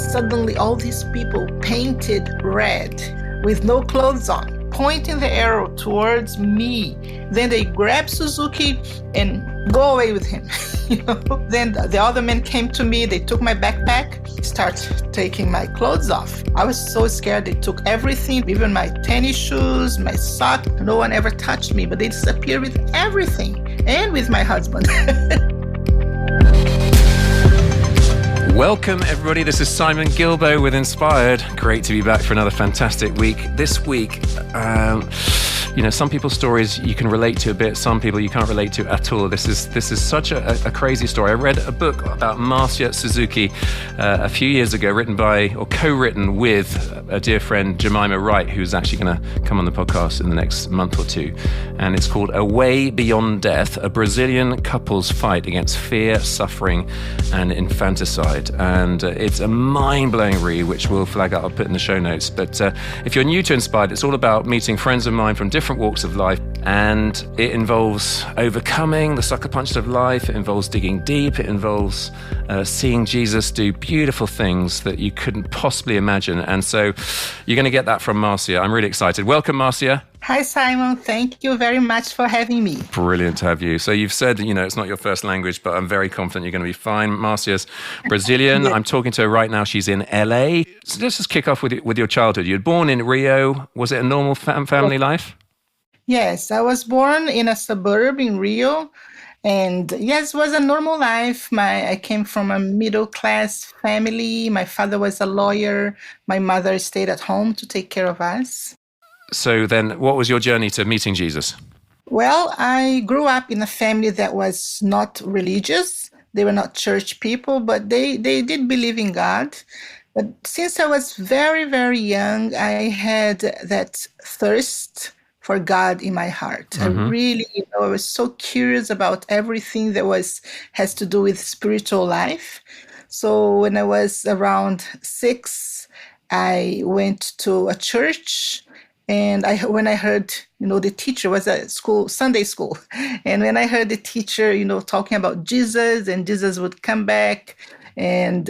suddenly all these people painted red with no clothes on, pointing the arrow towards me. Then they grabbed Suzuki and go away with him. Then the other men came to me, they took my backpack, start taking my clothes off. I was so scared. They took everything, even my tennis shoes, my sock. No one ever touched me, but they disappeared with everything and with my husband. Welcome, everybody. This is Simon Gilbo with Inspired. Great to be back for another fantastic week. This week, some people's stories you can relate to a bit, some people you can't relate to at all. This is such a crazy story. I read a book about Marcia Suzuki a few years ago, written by or co-written with a dear friend, Jemima Wright, who's actually going to come on the podcast in the next month or two. And it's called A Way Beyond Death, a Brazilian couple's fight against fear, suffering, and infanticide. And it's a mind-blowing read, which we'll flag up, I'll put in the show notes. But if you're new to Inspired, it's all about meeting friends of mine from different walks of life, and it involves overcoming the sucker punches of life. It involves digging deep. It involves seeing Jesus do beautiful things that you couldn't possibly imagine. And so you're going to get that from Marcia. I'm really excited. Welcome, Marcia. Hi, Simon. Thank you very much for having me. Brilliant to have you. So you've said, it's not your first language, but I'm very confident you're going to be fine. Marcia's Brazilian. Yeah. I'm talking to her right now. She's in LA. So let's just kick off with your childhood. You were born in Rio. Was it a normal family life? Yes, I was born in a suburb in Rio. And yes, it was a normal life. I came from a middle-class family. My father was a lawyer. My mother stayed at home to take care of us. So then what was your journey to meeting Jesus? Well, I grew up in a family that was not religious. They were not church people, but they did believe in God. But since I was very, very young, I had that thirst for God in my heart. Mm-hmm. I really, I was so curious about everything that has to do with spiritual life. So when I was around 6, I went to a church. And when I heard, the teacher was at school, Sunday school. And when I heard the teacher, talking about Jesus, and Jesus would come back and,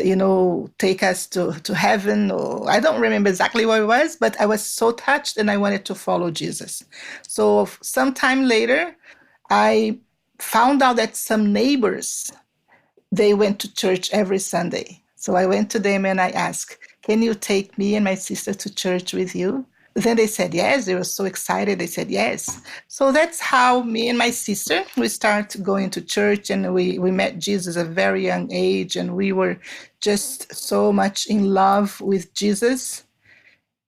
take us to heaven, or I don't remember exactly what it was, but I was so touched and I wanted to follow Jesus. So sometime later, I found out that some neighbors, they went to church every Sunday. So I went to them and I asked, can you take me and my sister to church with you? Then they said yes. They were so excited. They said yes. So that's how me and my sister, we started going to church, and we met Jesus at a very young age, and we were just so much in love with Jesus.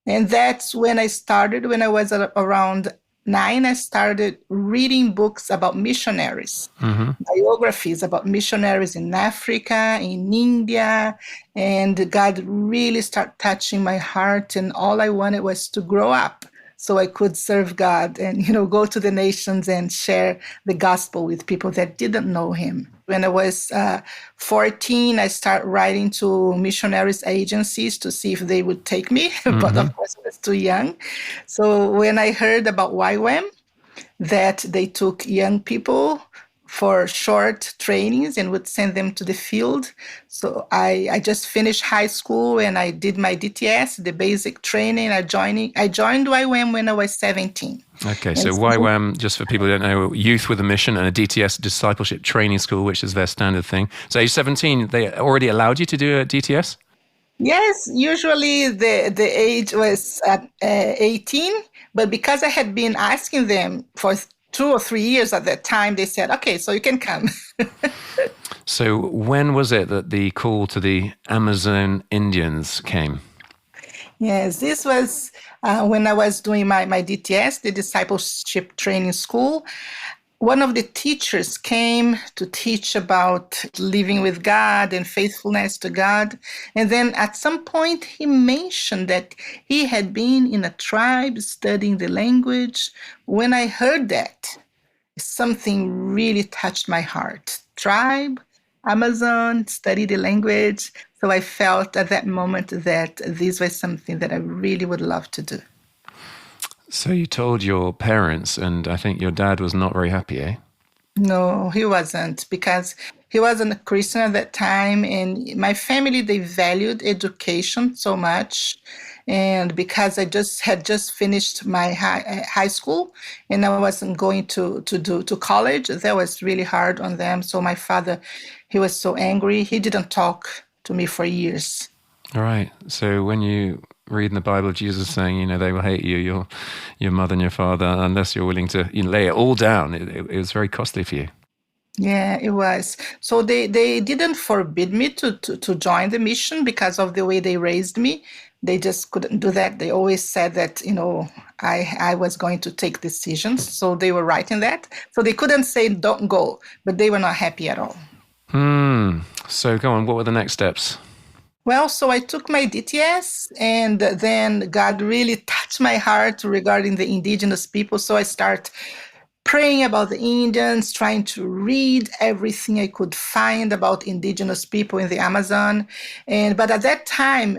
And that's when I started. When I was around 9, I started reading books about missionaries, biographies about missionaries in Africa, in India, and God really started touching my heart, and all I wanted was to grow up so I could serve God and, go to the nations and share the gospel with people that didn't know him. When I was 14, I started writing to missionaries agencies to see if they would take me, but of course I was too young. So when I heard about YWAM, that they took young people for short trainings and would send them to the field. So I just finished high school and I did my DTS, the basic training. I joined YWAM when I was 17. Okay, so YWAM, just for people who don't know, Youth with a Mission, and a DTS, Discipleship Training School, which is their standard thing. So age 17, they already allowed you to do a DTS? Yes, usually the age was at 18, but because I had been asking them for 2 or 3 years at that time, they said, okay, so you can come. So when was it that the call to the Amazon Indians came? Yes, this was when I was doing my DTS, the Discipleship Training School. One of the teachers came to teach about living with God and faithfulness to God. And then at some point, he mentioned that he had been in a tribe studying the language. When I heard that, something really touched my heart. Tribe, Amazon, study the language. So I felt at that moment that this was something that I really would love to do. So you told your parents, and I think your dad was not very happy, eh? No, he wasn't, because he wasn't a Christian at that time, and my family, they valued education so much. And because I just finished my high school, and I wasn't going to college, that was really hard on them. So my father, he was so angry. He didn't talk to me for years. All right. So when you read in the Bible, Jesus saying, they will hate you, your mother and your father, unless you're willing to lay it all down. It was very costly for you. Yeah, it was. So they didn't forbid me to join the mission because of the way they raised me. They just couldn't do that. They always said that, I was going to take decisions. So they were right in that. So they couldn't say don't go, but they were not happy at all. So go on, what were the next steps? Well, so I took my DTS, and then God really touched my heart regarding the indigenous people. So I start praying about the Indians, trying to read everything I could find about indigenous people in the Amazon. But at that time,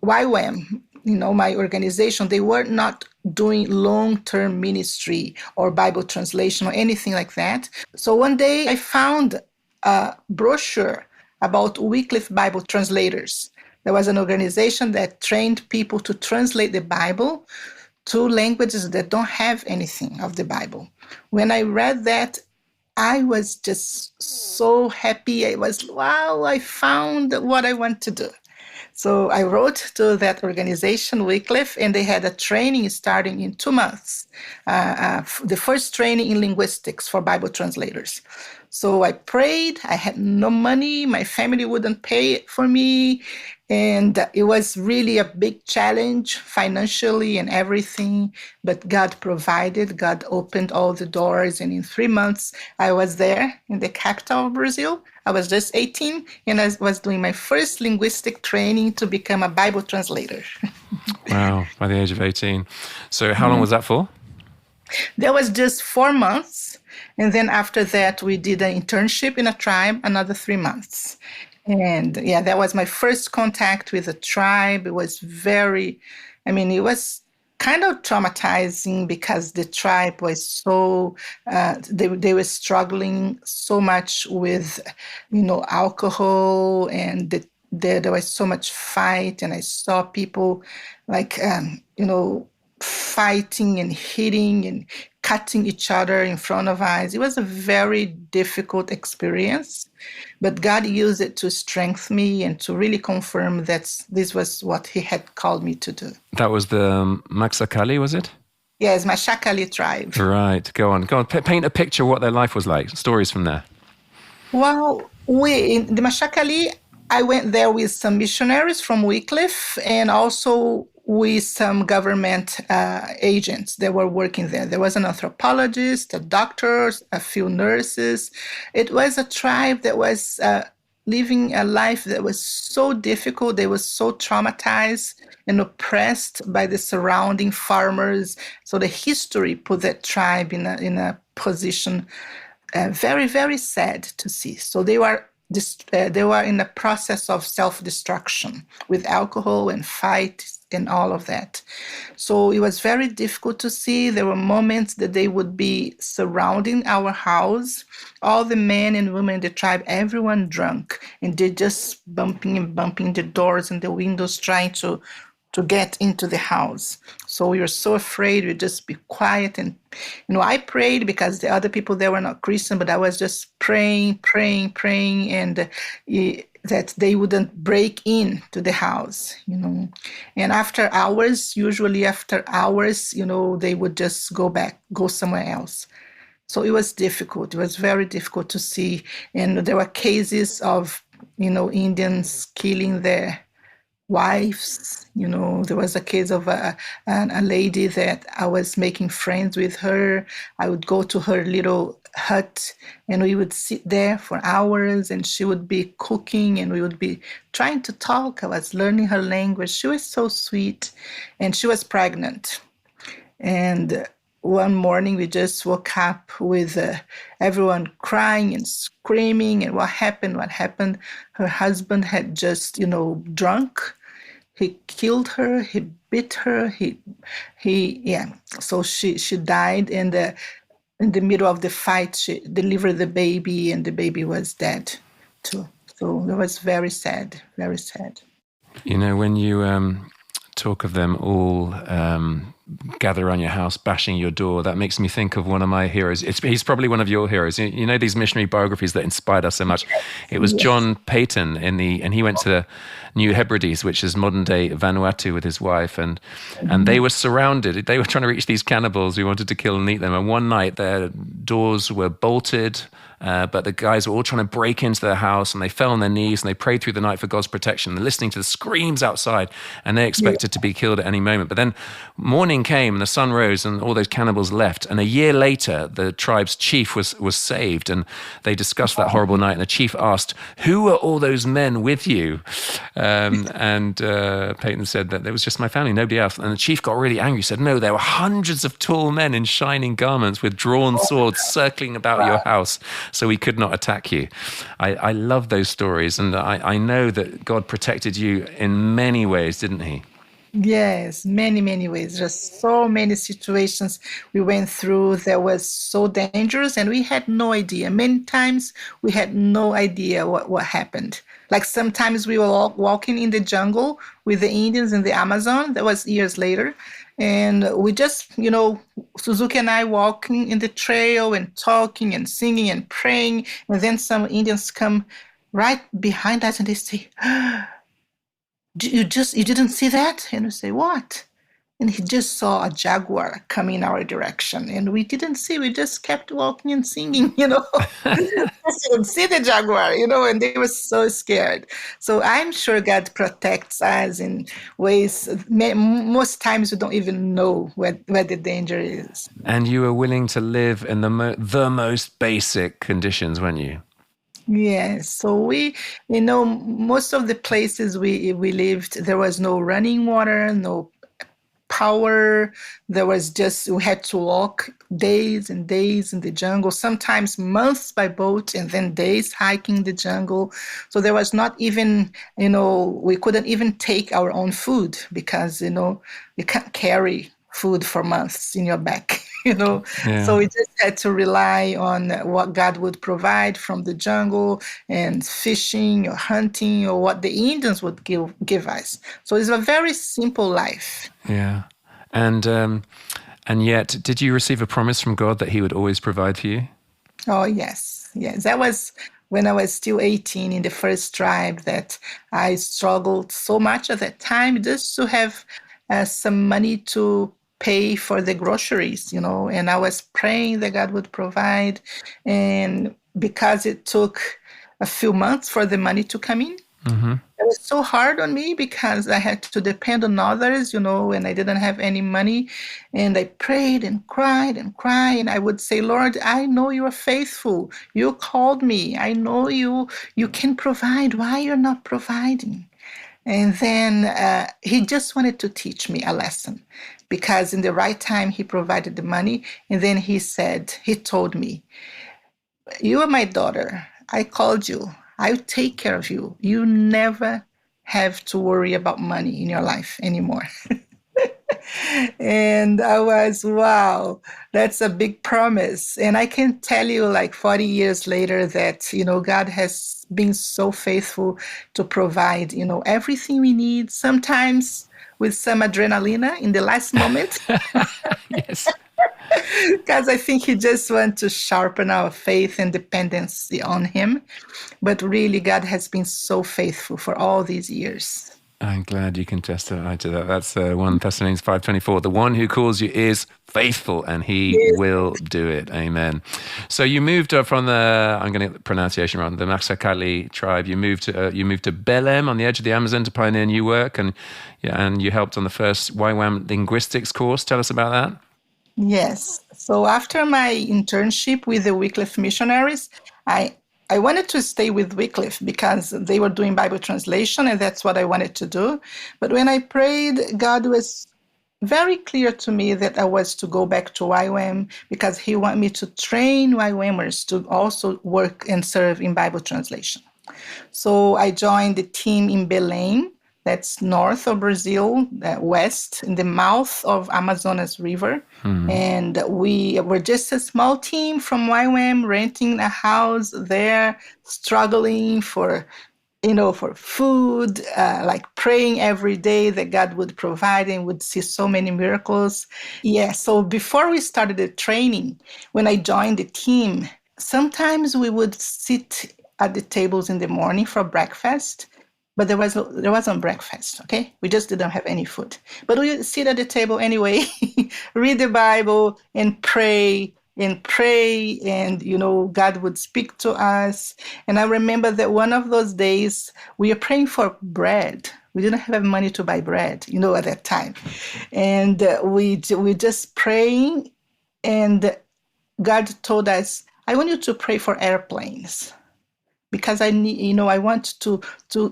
YWAM, my organization, they were not doing long-term ministry or Bible translation or anything like that. So one day I found a brochure about Wycliffe Bible translators. There was an organization that trained people to translate the Bible to languages that don't have anything of the Bible. When I read that, I was just so happy. I was, wow, I found what I want to do. So I wrote to that organization, Wycliffe, and they had a training starting in 2 months, the first training in linguistics for Bible translators. So I prayed. I had no money. My family wouldn't pay it for me. And it was really a big challenge financially and everything. But God provided. God opened all the doors. And in 3 months, I was there in the capital of Brazil. I was just 18, and I was doing my first linguistic training to become a Bible translator. Wow, by the age of 18. So how long was that for? That was just 4 months. And then after that, we did an internship in a tribe, another 3 months. And yeah, that was my first contact with a tribe. It was it was kind of traumatizing because the tribe was so, they were struggling so much with, alcohol, and there was so much fight. And I saw people like, fighting and hitting and cutting each other in front of us. It was a very difficult experience, but God used it to strengthen me and to really confirm that this was what He had called me to do. That was the Maxakali, was it? Yes, my Shakali tribe. Right. Go on. Paint a picture of what their life was like. Stories from there. Well, in the Mashakali, I went there with some missionaries from Wycliffe and also with some government agents that were working there. There was an anthropologist, a doctor, a few nurses. It was a tribe that was living a life that was so difficult. They were so traumatized and oppressed by the surrounding farmers. So the history put that tribe in a position very, very sad to see. So they were in a process of self-destruction with alcohol and fight and all of that. So it was very difficult to see. There were moments that they would be surrounding our house, all the men and women in the tribe, everyone drunk, and they're just bumping the doors and the windows trying to get into the house. So we were so afraid. We'd just be quiet. And, I prayed because the other people there were not Christian, but I was just praying, and that they wouldn't break into the house, And usually after hours, they would just go somewhere else. So it was difficult. It was very difficult to see. And there were cases of, Indians killing their wives. There was a case of a lady that I was making friends with her. I would go to her little hut and we would sit there for hours and she would be cooking and we would be trying to talk. I was learning her language. She was so sweet and she was pregnant. And one morning we just woke up with everyone crying and screaming. And what happened? Her husband had just, drunk. He killed her. He beat her. So she died, and in the middle of the fight, she delivered the baby, and the baby was dead. too. So it was very sad, very sad. You know, when you talk of them all gather around your house, bashing your door, that makes me think of one of my heroes. He's probably one of your heroes. You know, these missionary biographies that inspired us so much. It was Yes. John Peyton and he went to New Hebrides, which is modern day Vanuatu, with his wife, and they Mhm. were surrounded. They were trying to reach these cannibals who wanted to kill and eat them. And one night their doors were bolted. But the guys were all trying to break into their house, and they fell on their knees and they prayed through the night for God's protection. They're listening to the screams outside, and they Yeah. expected to be killed at any moment. But then morning came, and the sun rose, and all those cannibals left. And a year later, the tribe's chief was saved, and they discussed that horrible night. And the chief asked, "Who were all those men with you?" And Peyton said that there was just my family, nobody else. And the chief got really angry. He said, "No, there were hundreds of tall men in shining garments with drawn swords circling about your house, so we could not attack you." I love those stories, and I know that God protected you in many ways, didn't he? Yes, many, many ways. Just so many situations we went through that was so dangerous, and we had no idea. Many times we had no idea what happened. Like sometimes we were walking in the jungle with the Indians in the Amazon. That was years later. And we just, Suzuki and I walking in the trail and talking and singing and praying. And then some Indians come right behind us and they say, you didn't see that? And we say, what? And he just saw a jaguar coming our direction. And we didn't see, we just kept walking and singing, Just didn't see the jaguar, and they were so scared. So I'm sure God protects us in ways, most times we don't even know where the danger is. And you were willing to live in the most basic conditions, weren't you? Yes, so most of the places we lived, there was no running water, no power. There was just, we had to walk days and days in the jungle, sometimes months by boat, and then days hiking the jungle. So there was not even, we couldn't even take our own food because, you can't carry food for months in your back, So Yeah. we just had to rely on what God would provide from the jungle and fishing or hunting or what the Indians would give us. So it's a very simple life. Yeah. And yet, did you receive a promise from God that He would always provide for you? Oh, yes. Yes. That was when I was still 18 in the first tribe that I struggled so much at that time just to have some money to pay for the groceries, and I was praying that God would provide. And because it took a few months for the money to come in, Mm-hmm. it was so hard on me because I had to depend on others, and I didn't have any money. And I prayed and cried and cried. And I would say, Lord, I know you are faithful. You called me. I know you can provide. Why you're not providing? And then he just wanted to teach me a lesson because in the right time he provided the money. And then he told me, you are my daughter. I called you. I'll take care of you. You never have to worry about money in your life anymore. And I was, wow, that's a big promise. And I can tell you, like 40 years later, that, God has been so faithful to provide, everything we need, sometimes with some adrenaline in the last moment, Yes. because I think He just wants to sharpen our faith and dependency on Him. But really, God has been so faithful for all these years. I'm glad you can testify to that. That's 1 Thessalonians 5:24. The one who calls you is faithful, and He Yes. will do it. Amen. So you moved from I'm going to get the pronunciation wrong, the Maxakali tribe. You moved to Belém on the edge of the Amazon to pioneer new work, and you helped on the first YWAM linguistics course. Tell us about that. Yes. So after my internship with the Wycliffe missionaries, I wanted to stay with Wycliffe because they were doing Bible translation, and that's what I wanted to do. But when I prayed, God was very clear to me that I was to go back to YWAM because He wanted me to train YWAMers to also work and serve in Bible translation. So I joined the team in Belém That's north of Brazil, west in the mouth of Amazonas River. And we were just a small team from YWAM renting a house there, struggling for for food, like praying every day that God would provide and would see so many miracles. Yeah, so before we started the training, when I joined the team, sometimes we would sit at the tables in the morning for breakfast, but there wasn't breakfast, okay? We just didn't have any food. But we would sit at the table anyway, read the Bible and pray and God would speak to us. And I remember that one of those days we were praying for bread. We didn't have money to buy bread, at that time. And we just praying, and God told us, I want you to pray for airplanes, because I need, I want to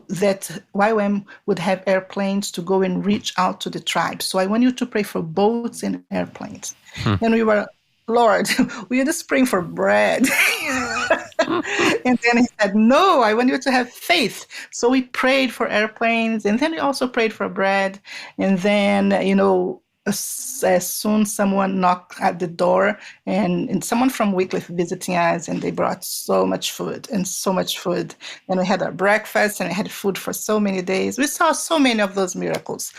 that YWAM would have airplanes to go and reach out to the tribes. So I want you to pray for boats and airplanes. And we were, Lord, we are just praying for bread. And then he said, no, I want you to have faith. So we prayed for airplanes, and then we also prayed for bread. And then, as soon someone knocked at the door, and someone from Wycliffe visiting us, and they brought so much food. And we had our breakfast, and we had food for so many days. We saw so many of those miracles.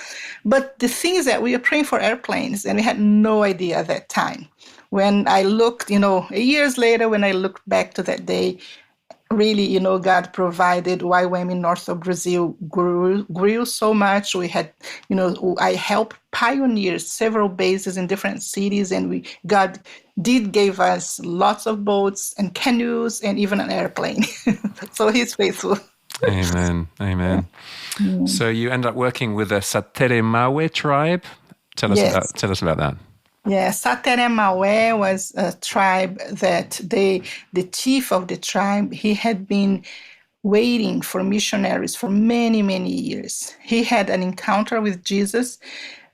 But the thing is that we were praying for airplanes, and we had no idea at that time. When I looked, years later, when I looked back to that day, really, God provided. YWAM in north of Brazil grew so much. We had, I helped pioneer several bases in different cities, and God did give us lots of boats and canoes and even an airplane. So he's faithful. Amen. Amen. Yeah. So you end up working with the Sateremawe tribe. Tell us about that. Yeah, Sateremawe was a tribe that the chief of the tribe, he had been waiting for missionaries for many, many years. He had an encounter with Jesus,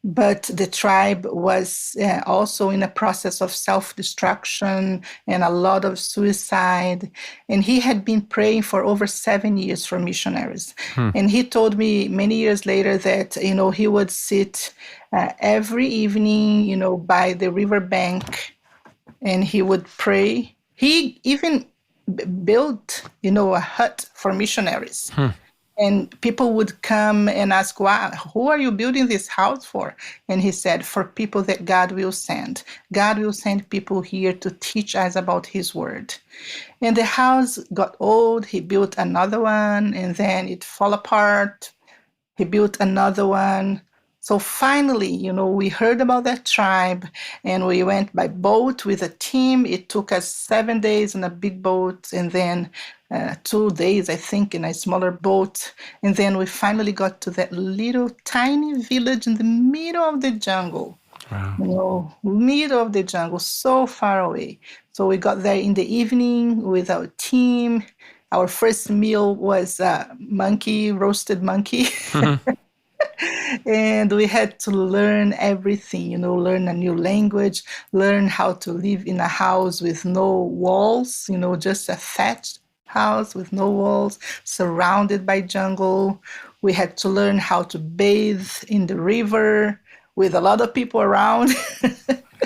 but the tribe was also in a process of self-destruction and a lot of suicide. And he had been praying for over 7 years for missionaries. And he told me many years later that, he would sit every evening, by the riverbank, and he would pray. He even built, a hut for missionaries. And people would come and ask, "Wow, who are you building this house for?" And he said, "For people that God will send. God will send people here to teach us about his word." And the house got old. He built another one, and then it fell apart. He built another one. So finally, we heard about that tribe, and we went by boat with a team. It took us 7 days in a big boat, and then 2 days, I think, in a smaller boat. And then we finally got to that little tiny village in the middle of the jungle. Wow. Middle of the jungle, so far away. So we got there in the evening with our team. Our first meal was roasted monkey. And we had to learn everything, learn a new language, learn how to live in a house with no walls, just a thatched house with no walls, surrounded by jungle. We had to learn how to bathe in the river with a lot of people around.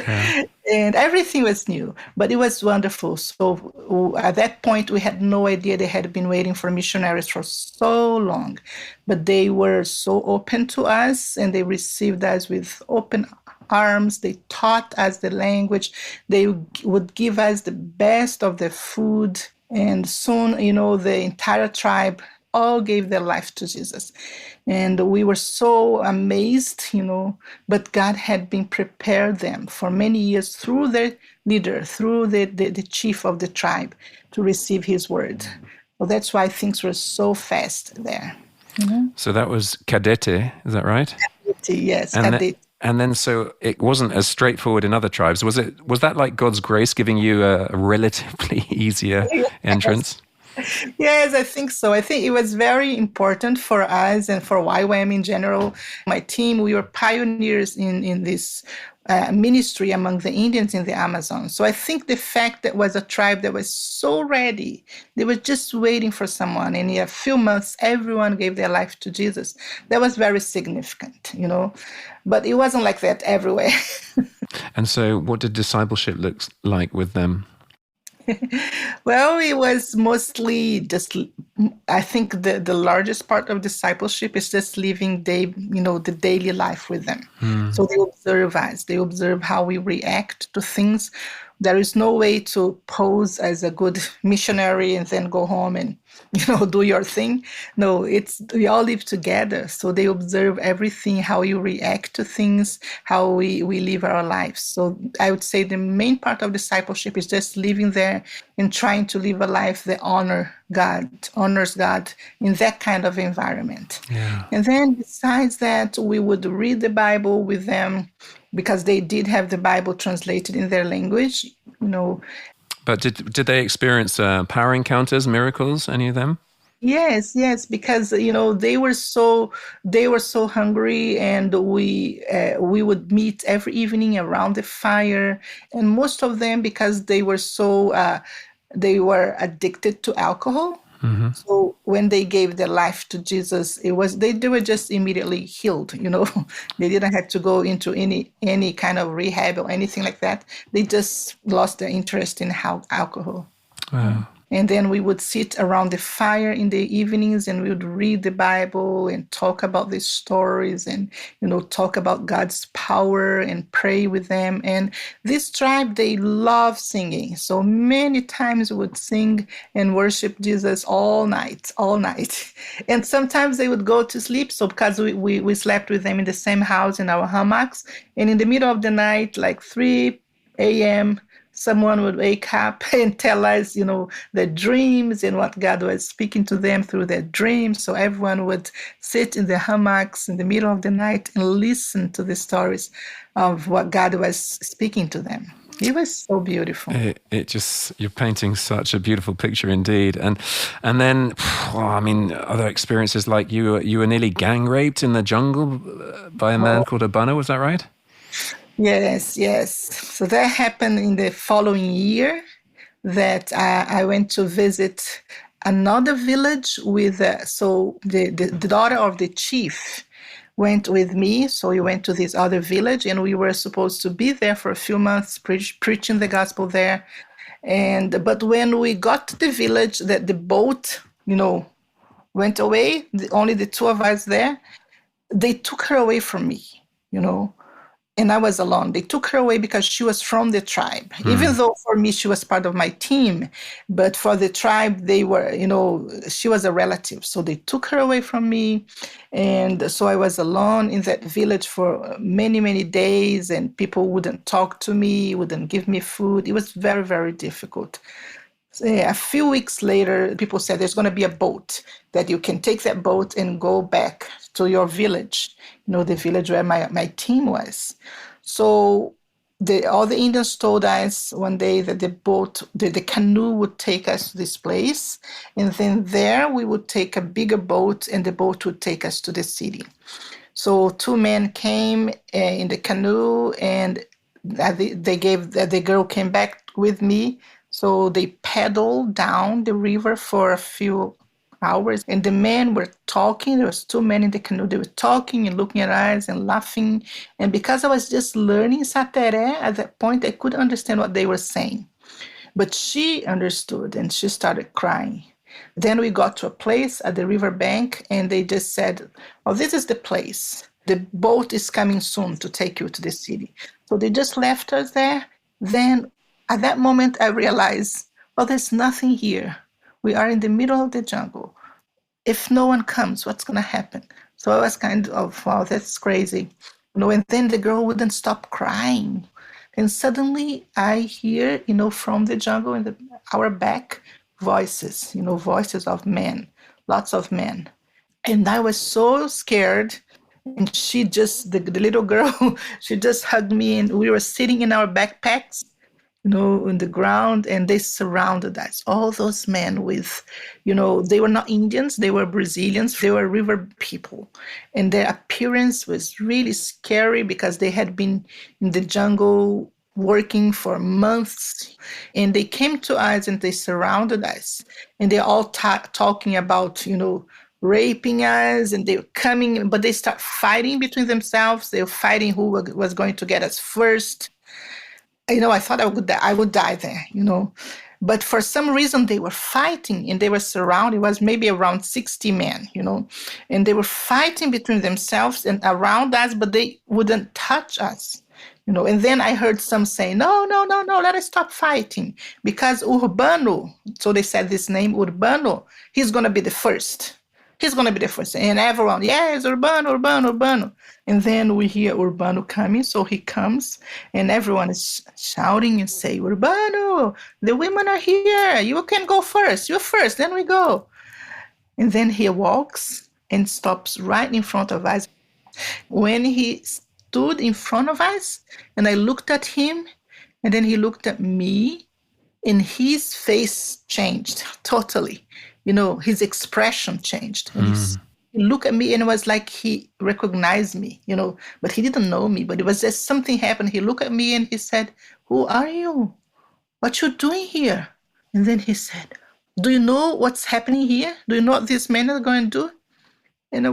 Yeah. And everything was new, but it was wonderful. So at that point, we had no idea they had been waiting for missionaries for so long, but they were so open to us, and they received us with open arms. They taught us the language. They would give us the best of the food. And soon, the entire tribe all gave their life to Jesus. And we were so amazed, but God had been prepared them for many years through their leader, through the chief of the tribe, to receive his word. So that's why things were so fast there. So that was Cadete, is that right? Cadete, yes, and Cadete. And then, so it wasn't as straightforward in other tribes. Was that like God's grace giving you a relatively easier entrance? Yes, I think so. I think it was very important for us and for YWAM in general. My team, we were pioneers in this ministry among the Indians in the Amazon. So I think the fact that was a tribe that was so ready, they were just waiting for someone. And in a few months, everyone gave their life to Jesus. That was very significant, you know. But it wasn't like that everywhere. And so, what did discipleship look like with them? Well, it was mostly just, I think the largest part of discipleship is just living the daily life with them. So they observe us, they observe how we react to things. There is no way to pose as a good missionary and then go home and, do your thing. No, we all live together. So they observe everything, how you react to things, how we live our lives. So I would say the main part of discipleship is just living there and trying to live a life that honors God in that kind of environment. Yeah. And then besides that, we would read the Bible with them because they did have the Bible translated in their language, But did they experience power encounters, miracles, any of them? Yes, because they were so hungry, and we would meet every evening around the fire, and most of them because they were addicted to alcohol. So when they gave their life to Jesus, they were just immediately healed. They didn't have to go into any kind of rehab or anything like that. They just lost their interest in alcohol. Wow. And then we would sit around the fire in the evenings and we would read the Bible and talk about these stories and, talk about God's power and pray with them. And this tribe, they love singing. So many times we would sing and worship Jesus all night. And sometimes they would go to sleep. So because we slept with them in the same house in our hammocks. And in the middle of the night, like 3 a.m., someone would wake up and tell us, their dreams and what God was speaking to them through their dreams. So everyone would sit in the hammocks in the middle of the night and listen to the stories of what God was speaking to them. It was so beautiful. You're painting such a beautiful picture indeed. And then, other experiences like you were nearly gang raped in the jungle by a man called Abana, was that right? Yes. So that happened in the following year that I went to visit another village so the daughter of the chief went with me. So we went to this other village and we were supposed to be there for a few months preaching the gospel there. But when we got to the village that the boat, went away, only the two of us there, they took her away from me, and I was alone. They took her away because she was from the tribe, even though for me she was part of my team. But for the tribe, she was a relative. So they took her away from me. And so I was alone in that village for many, many days, and people wouldn't talk to me, wouldn't give me food. It was very, very difficult. So, a few weeks later, people said there's going to be a boat that you can take that boat and go back to your village, the village where my team was. So all the Indians told us one day that the boat, the canoe would take us to this place. And then there we would take a bigger boat and the boat would take us to the city. So two men came in the canoe and the girl came back with me. So they paddled down the river for a few hours, and the men were talking. There was two men in the canoe. They were talking and looking at us and laughing. And because I was just learning Sateré at that point, I couldn't understand what they were saying. But she understood, and she started crying. Then we got to a place at the river bank, and they just said, "Oh, this is the place. The boat is coming soon to take you to the city." So they just left us there. Then at that moment, I realized, well, there's nothing here. We are in the middle of the jungle. If no one comes, what's going to happen? So I was kind of, wow, that's crazy. And then the girl wouldn't stop crying. And suddenly I hear, from the jungle in our back, voices, voices of men, lots of men. And I was so scared. And the little girl, she just hugged me, and we were sitting in our backpacks. in the ground, and they surrounded us. All those men with, they were not Indians, they were Brazilians, they were river people. And their appearance was really scary because they had been in the jungle working for months. And they came to us and they surrounded us. And they're all talking about, raping us, and they were coming, but they start fighting between themselves. They were fighting who was going to get us first. I thought I would die there, But for some reason, they were fighting and they were surrounded. It was maybe around 60 men, and they were fighting between themselves and around us, but they wouldn't touch us, And then I heard some say, no, no, no, no, let us stop fighting because Urbano, so they said this name, Urbano, he's going to be the first. He's going to be the first. And everyone, yes, Urbano, Urbano, Urbano. And then we hear Urbano coming. So he comes and everyone is shouting and say, Urbano, the women are here. You can go first. You're first. Then we go. And then he walks and stops right in front of us. When he stood in front of us and I looked at him and then he looked at me, and his face changed totally. His expression changed. And he looked at me and it was like he recognized me, but he didn't know me. But it was just something happened. He looked at me and he said, who are you? What you doing here? And then he said, do you know what's happening here? Do you know what these men are going to do? And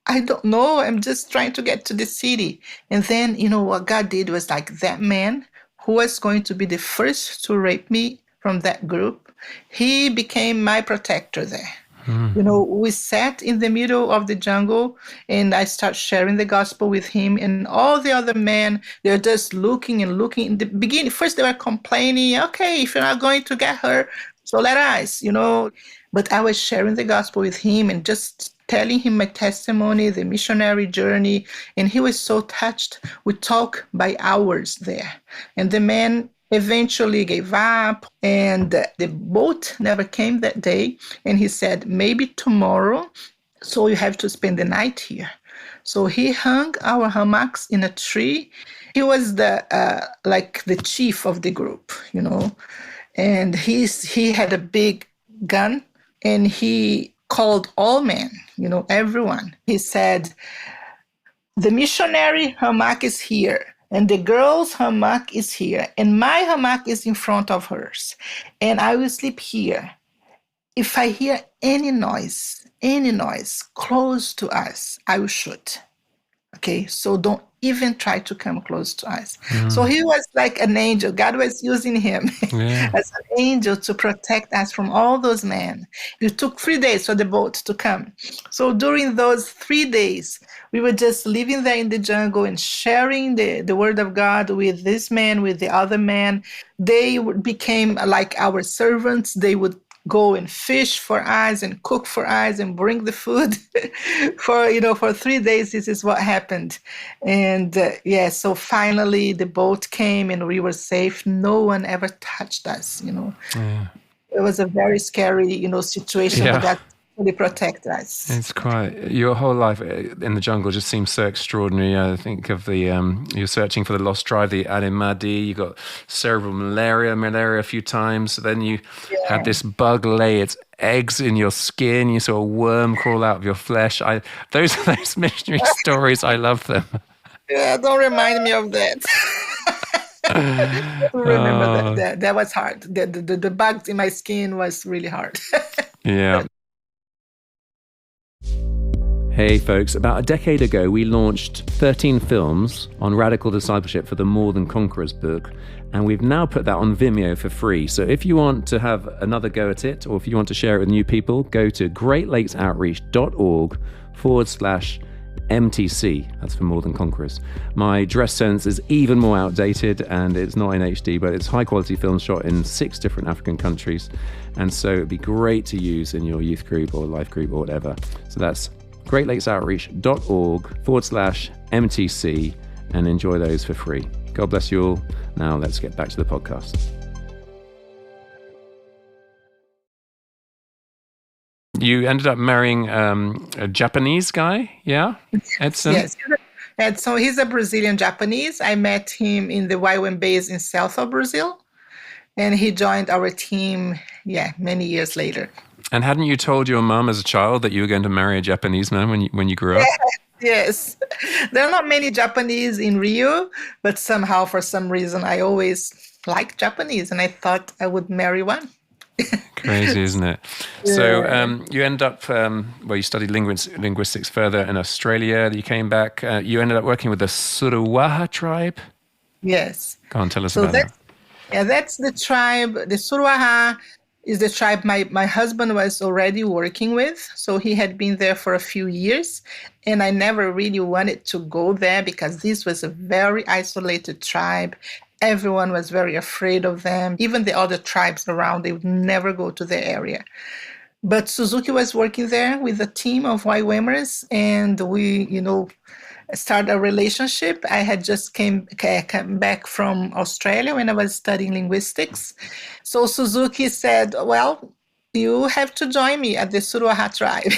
I don't know. I'm just trying to get to the city. And then, what God did was like that man who was going to be the first to rape me from that group, he became my protector there. We sat in the middle of the jungle and I start sharing the gospel with him, and all the other men, they're just looking and looking. In the beginning, first they were complaining, okay, if you're not going to get her, so let us, But I was sharing the gospel with him and just telling him my testimony, the missionary journey, and he was so touched. We talked by hours there. And the man eventually gave up, and the boat never came that day. And he said, maybe tomorrow, so you have to spend the night here. So he hung our hammocks in a tree. He was the chief of the group, and he had a big gun, and he called all men, everyone. He said, the missionary hammock is here, and the girl's hammock is here, and my hammock is in front of hers, and I will sleep here. If I hear any noise close to us, I will shoot. Okay, so don't even try to come close to us. So he was like an angel. God was using him as an angel to protect us from all those men. It took 3 days for the boat to come. So during those 3 days, we were just living there in the jungle and sharing the word of God with this man, with the other man. They became like our servants. They would go and fish for us and cook for us and bring the food for 3 days. This is what happened. And so finally the boat came and we were safe. No one ever touched us. It was a very scary situation, but that really protect us. It's quite, your whole life in the jungle just seems so extraordinary. I think of the you're searching for the lost tribe, the Alimadi. You got cerebral malaria a few times. Then you had this bug lay its eggs in your skin. You saw a worm crawl out of your flesh. Those missionary stories, I love them. Yeah, don't remind me of that. Remember that was hard. The bugs in my skin was really hard. Yeah. Hey folks, about a decade ago we launched 13 films on radical discipleship for the More Than Conquerors book, and we've now put that on Vimeo for free. So if you want to have another go at it, or if you want to share it with new people, go to greatlakesoutreach.org/MTC. That's for More Than Conquerors. My dress sense is even more outdated, and it's not in HD, but it's high quality film shot in 6 different African countries. And so it'd be great to use in your youth group or life group or whatever. So that's greatlakesoutreach.org/MTC, and enjoy those for free. God bless you all. Now let's get back to the podcast. You ended up marrying a Japanese guy, yeah? Edson? Yes, And so he's a Brazilian Japanese. I met him in the YWAM base in south of Brazil, and he joined our team, yeah, many years later. And hadn't you told your mum as a child that you were going to marry a Japanese man when you grew up? Yes, there are not many Japanese in Rio, but somehow, for some reason, I always liked Japanese, and I thought I would marry one. Crazy, isn't it? So Yeah. you end up, well, you studied linguistics further in Australia. You came back. You ended up working with the Suruwaha tribe. Yes. Go on, tell us So about that. that's the tribe. The Suruaha is the tribe my husband was already working with. So he had been there for a few years. And I never really wanted to go there because this was a very isolated tribe. Everyone was very afraid of them. Even the other tribes around, they would never go to the area. But Suzuki was working there with a team of YWAMers, and we, start a relationship. I had just came back from Australia when I was studying linguistics. So Suzuki said, "Well, you have to join me at the Suruaha tribe."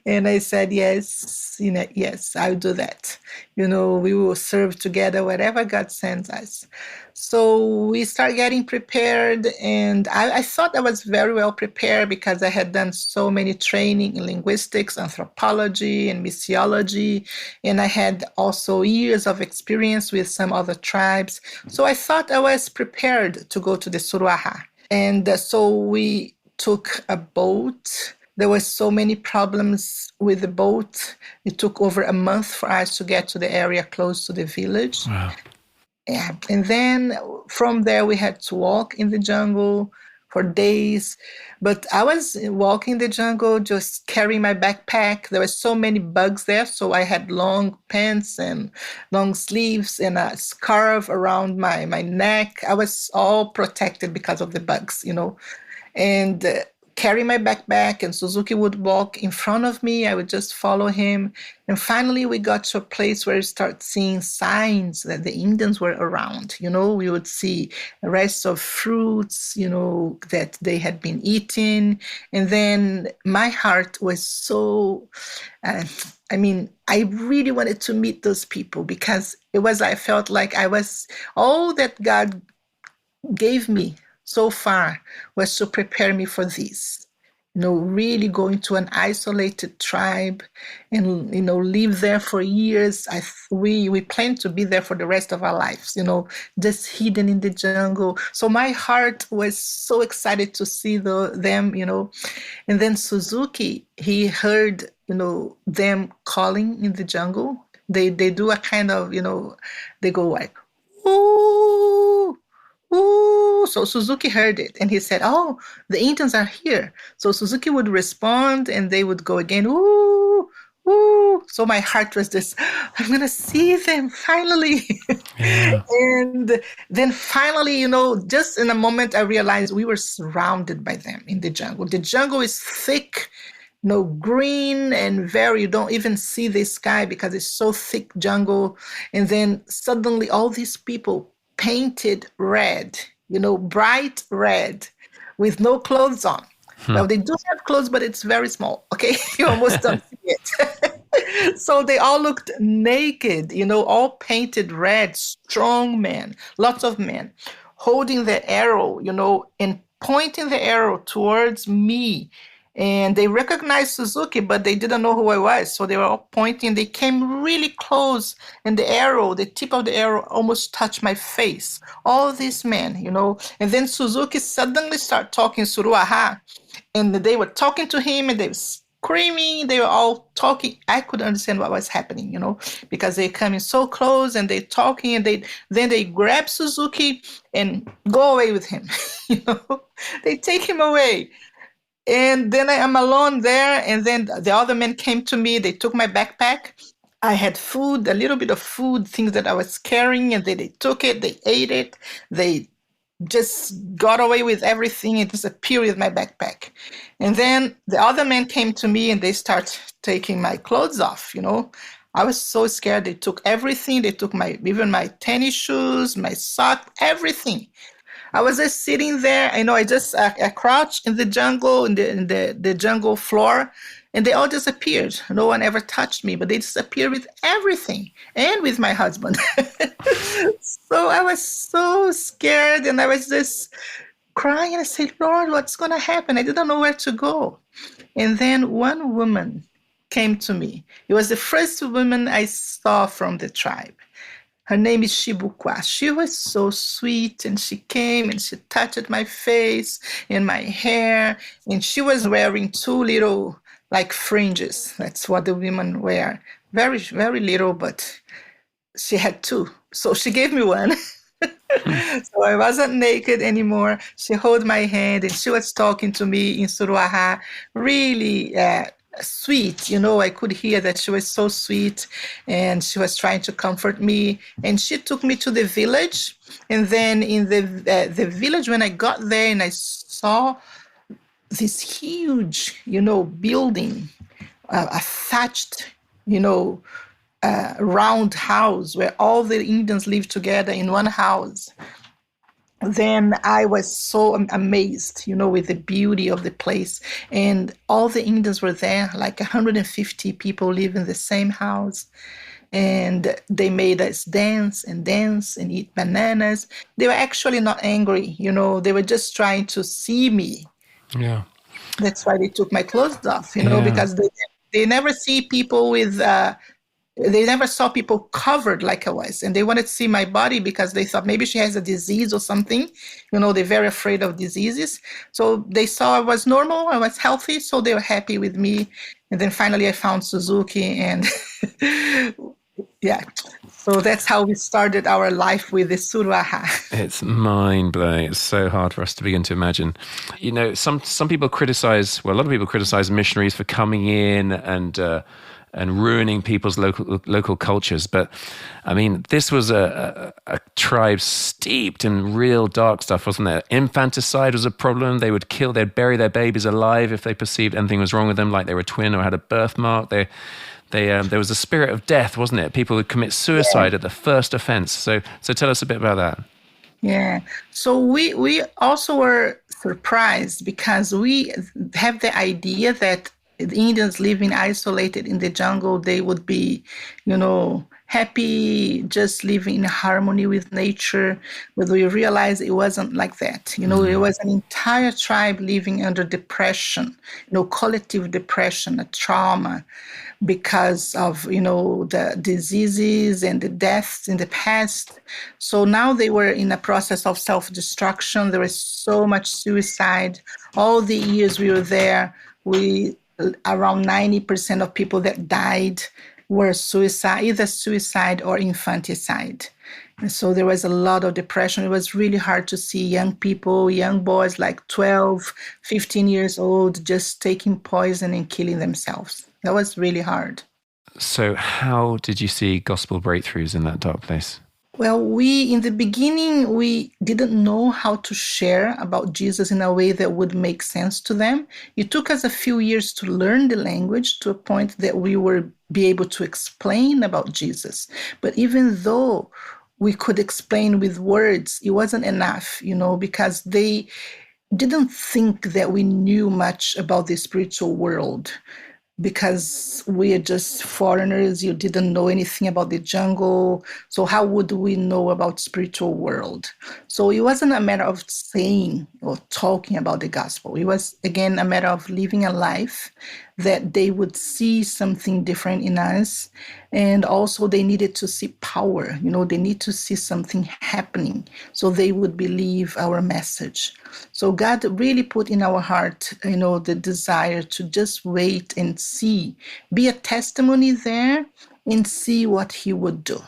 And I said, "Yes, yes, I'll do that. We will serve together wherever God sends us." So we start getting prepared, and I thought I was very well prepared because I had done so many training in linguistics, anthropology, and missiology, and I had also years of experience with some other tribes. So I thought I was prepared to go to the Suruaha. And so we took a boat. There were so many problems with the boat. It took over a month for us to get to the area close to the village. Wow. Yeah. And then from there, we had to walk in the jungle for days. But I was walking the jungle, just carrying my backpack. There were so many bugs there. So I had long pants and long sleeves and a scarf around my neck. I was all protected because of the bugs. And carry my backpack, and Suzuki would walk in front of me. I would just follow him. And finally, we got to a place where we start seeing signs that the Indians were around. We would see rests of fruits, that they had been eating. And then my heart was so, I really wanted to meet those people because I felt like I was all that God gave me so far was to prepare me for this. Really going to an isolated tribe and live there for years. We plan to be there for the rest of our lives. Just hidden in the jungle. So my heart was so excited to see them. And then Suzuki, he heard them calling in the jungle. They do a kind of they go like, ooh. Ooh, so Suzuki heard it and he said, "Oh, the Indians are here." So Suzuki would respond and they would go again, "Ooh, ooh." So my heart was just, I'm going to see them finally. Yeah. And then finally, just in a moment, I realized we were surrounded by them in the jungle. The jungle is thick, green and you don't even see the sky because it's so thick jungle. And then suddenly all these people painted red, bright red with no clothes on. Well, they do have clothes, but it's very small. Okay. You almost don't see it. So they all looked naked, all painted red, strong men, lots of men holding the arrow, and pointing the arrow towards me. And they recognized Suzuki, but they didn't know who I was. So they were all pointing. They came really close, and the tip of the arrow almost touched my face. All these men, And then Suzuki suddenly started talking Suruaha, and they were talking to him, and they were screaming. They were all talking. I couldn't understand what was happening, because they coming so close, and they talking, and then they grab Suzuki and go away with him. They take him away. And then I am alone there. And then the other men came to me. They took my backpack. I had food, a little bit of food, things that I was carrying, and they took it. They ate it. They just got away with everything and disappeared with my backpack. And then the other men came to me and they start taking my clothes off. I was so scared. They took everything. They took even my tennis shoes, my sock, everything. I was just sitting there. I crouched in the jungle, in the jungle floor, and they all disappeared. No one ever touched me, but they disappeared with everything and with my husband. So I was so scared, and I was just crying. And I said, Lord, what's going to happen? I didn't know where to go. And then one woman came to me. It was the first woman I saw from the tribe. Her name is Shibukwa. She was so sweet, and she came and she touched my face and my hair, and she was wearing two little like fringes. That's what the women wear. Very, very little, but she had two. So she gave me one. So I wasn't naked anymore. She held my hand and she was talking to me in Suruaha, really sweet. I could hear that she was so sweet and she was trying to comfort me. And she took me to the village. And then in the village, when I got there and I saw this huge, building, a thatched, round house where all the Indians lived together in one house. Then I was so amazed, with the beauty of the place. And all the Indians were there, like 150 people live in the same house. And they made us dance and eat bananas. They were actually not angry, they were just trying to see me. Yeah. That's why they took my clothes off, Yeah. because they never see people with they never saw people covered like I was, and they wanted to see my body because they thought maybe she has a disease or something. They're very afraid of diseases. So they saw I was normal, I was healthy, so they were happy with me. And then finally I found Suzuki, and yeah. So that's how we started our life with the Suruaha. It's mind-blowing. It's so hard for us to begin to imagine. Some people criticize, well, a lot of people criticize missionaries for coming in and ruining people's local cultures. But I mean, this was a tribe steeped in real dark stuff, wasn't there? Infanticide was a problem. They'd bury their babies alive if they perceived anything was wrong with them, like they were a twin or had a birthmark. There was a spirit of death, wasn't it? People would commit suicide at the first offense. So tell us a bit about that. Yeah. So we also were surprised because we have the idea that the Indians living isolated in the jungle, they would be, happy, just living in harmony with nature. But we realized it wasn't like that. It was an entire tribe living under depression, collective depression, a trauma because of, the diseases and the deaths in the past. So now they were in a process of self-destruction. There was so much suicide. All the years we were there, around 90% of people that died were either suicide or infanticide. And so there was a lot of depression. It was really hard to see young people, young boys like 12, 15 years old, just taking poison and killing themselves. That was really hard. So how did you see gospel breakthroughs in that dark place? Well, in the beginning, we didn't know how to share about Jesus in a way that would make sense to them. It took us a few years to learn the language to a point that we were be able to explain about Jesus. But even though we could explain with words, it wasn't enough, because they didn't think that we knew much about the spiritual world. Because we are just foreigners, you didn't know anything about the jungle. So how would we know about spiritual world? So it wasn't a matter of saying or talking about the gospel. It was, again, a matter of living a life that they would see something different in us. And also they needed to see power. They need to see something happening so they would believe our message. So God really put in our heart, the desire to just wait and see, be a testimony there and see what he would do,